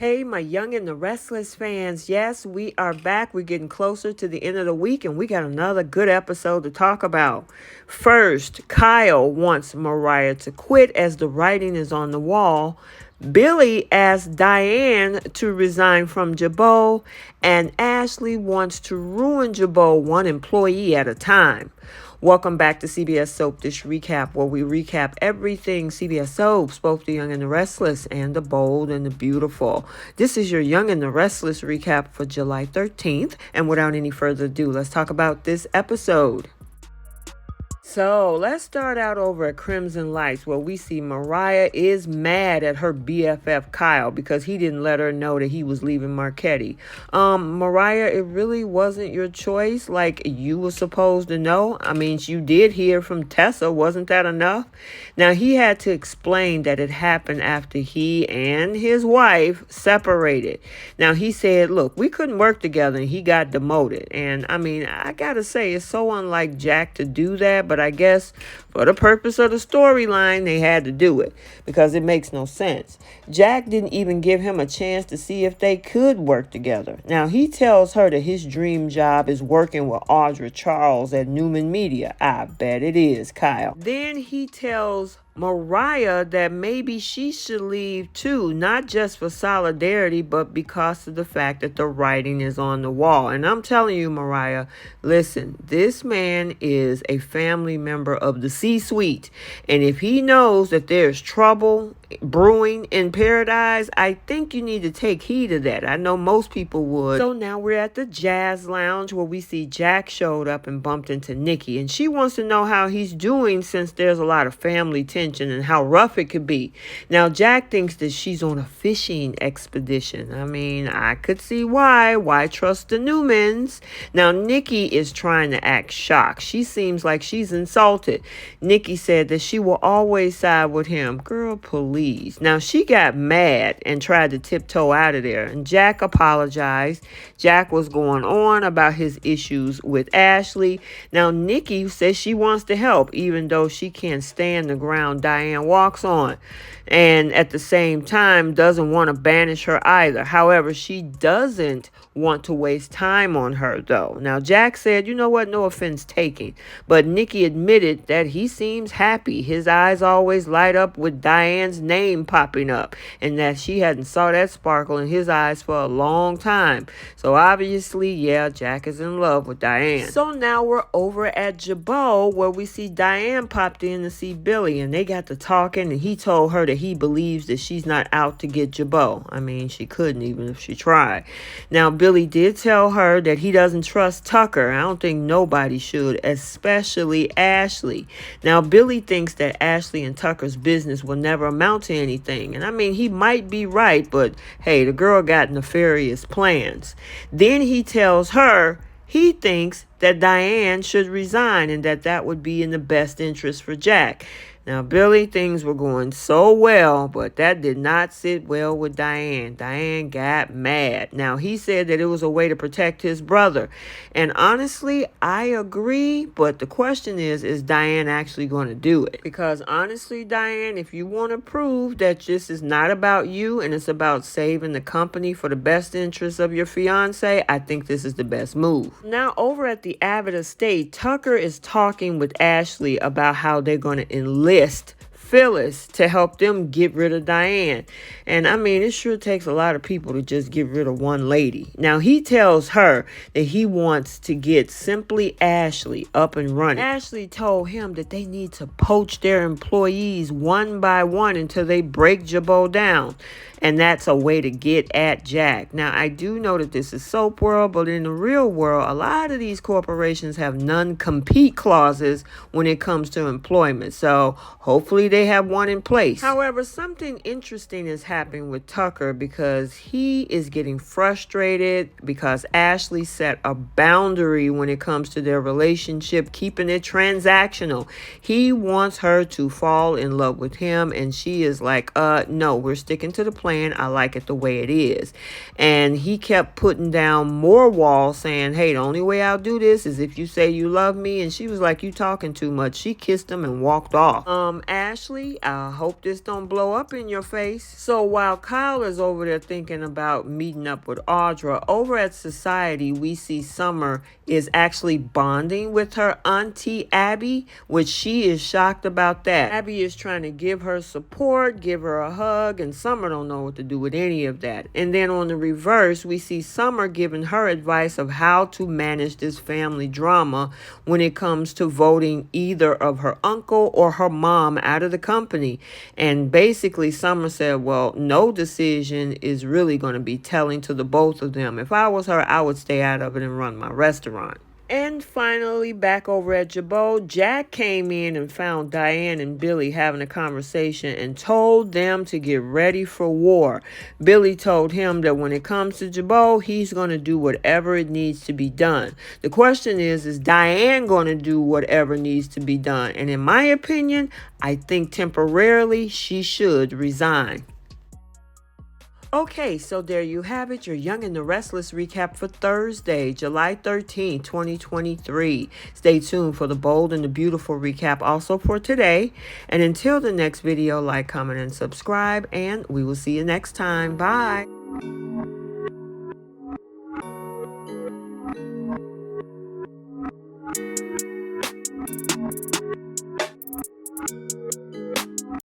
Hey, my Young and the Restless fans. Yes, we are back. We're getting closer to the end of the week, and we got another good episode to talk about. First, Kyle wants Mariah to quit as the writing is on the wall. Billy asks Diane to resign from Jabot, and Ashley wants to ruin Jabot one employee at a time. Welcome back to CBS Soap Dish Recap, where we recap everything CBS Soaps, both the young and the restless, and the bold and the beautiful. This is your Young and the Restless recap for July 13th. And without any further ado, let's talk about this episode. So let's start out over at Crimson Lights, where we see Mariah is mad at her BFF Kyle because he didn't let her know that he was leaving Marquetti. Mariah, it really wasn't your choice. Like, you were supposed to know. I mean, you did hear from Tessa. Wasn't that enough? Now, he had to explain that it happened after he and his wife separated. Now, he said, look, we couldn't work together, and he got demoted. And I mean, I gotta say, it's so unlike Jack to do that, but I guess for the purpose of the storyline, they had to do it because it makes no sense. Jack didn't even give him a chance to see if they could work together. Now, he tells her that his dream job is working with Audra Charles at Newman Media. I bet it is, Kyle. Then he tells Mariah that maybe she should leave too, not just for solidarity, but because of the fact that the writing is on the wall. And I'm telling you, Mariah, listen, this man is a family member of the C-suite. And if he knows that there's trouble brewing in paradise, I think you need to take heed of that. I know most people would. So now we're at the Jazz Lounge, where we see Jack showed up and bumped into Nikki, and she wants to know how he's doing since there's a lot of family tension and how rough it could be. Now, Jack thinks that she's on a fishing expedition. I mean, I could see why. Why trust the Newmans? Now, Nikki is trying to act shocked. She seems like she's insulted. Nikki said that she will always side with him. Girl, please. Now, she got mad and tried to tiptoe out of there, and Jack apologized. Jack was going on about his issues with Ashley. Now, Nikki says she wants to help, even though she can't stand the ground Diane walks on, and at the same time doesn't want to banish her either. However, she doesn't want to waste time on her, though. Now, Jack said, you know what, no offense taken, but Nikki admitted that he seems happy. His eyes always light up with Diane's name popping up, and that she hadn't saw that sparkle in his eyes for a long time. So obviously, yeah, Jack is in love with Diane. So now we're over at Jabot, where we see Diane popped in to see Billy, and they got to talking, and he told her that he believes that she's not out to get Jabot. I mean, she couldn't even if she tried. Now, Billy did tell her that he doesn't trust Tucker. I don't think nobody should, especially Ashley. Now, Billy thinks that Ashley and Tucker's business will never amount to anything. And I mean, he might be right, but hey, the girl got nefarious plans. Then he tells her he thinks that Diane should resign and that would be in the best interest for Jack. Now, Billy, things were going so well, but that did not sit well with Diane. Diane got mad. Now, he said that it was a way to protect his brother. And honestly, I agree, but the question is Diane actually going to do it? Because honestly, Diane, if you want to prove that this is not about you and it's about saving the company for the best interest of your fiance, I think this is the best move. Now, over at the Avid Estate, Tucker is talking with Ashley about how they're going to enlist Phyllis to help them get rid of Diane. And I mean, it sure takes a lot of people to just get rid of one lady. Now, he tells her that he wants to get Simply Ashley up and running. Ashley told him that they need to poach their employees one by one until they break Jabot down. And that's a way to get at Jack. Now, I do know that this is soap world, but in the real world, a lot of these corporations have non-compete clauses when it comes to employment. So hopefully they have one in place. However, something interesting is happening with Tucker because he is getting frustrated because Ashley set a boundary when it comes to their relationship, keeping it transactional. He wants her to fall in love with him, and she is like, no, we're sticking to the plan. plan. I like it the way it is. And he kept putting down more walls saying, hey, the only way I'll do this is if you say you love me. And she was like, you talking too much. She kissed him and walked off. Ashley, I hope this don't blow up in your face. So while Kyle is over there thinking about meeting up with Audra, over at Society, we see Summer is actually bonding with her auntie Abby, which she is shocked about that. Abby is trying to give her support, give her a hug, and Summer don't know what to do with any of that. And then on the reverse, we see Summer giving her advice of how to manage this family drama when it comes to voting either of her uncle or her mom out of the company. And basically Summer said, well, no decision is really going to be telling to the both of them. If I was her, I would stay out of it and run my restaurant. And finally, back over at Jabot, Jack came in and found Diane and Billy having a conversation and told them to get ready for war. Billy told him that when it comes to Jabot, he's going to do whatever it needs to be done. The question is Diane going to do whatever needs to be done? And in my opinion, I think temporarily she should resign. Okay, so there you have it, your Young and the Restless recap for Thursday, July 13, 2023. Stay tuned for the bold and the beautiful recap also for today. And until the next video, like, comment, and subscribe, and we will see you next time. Bye.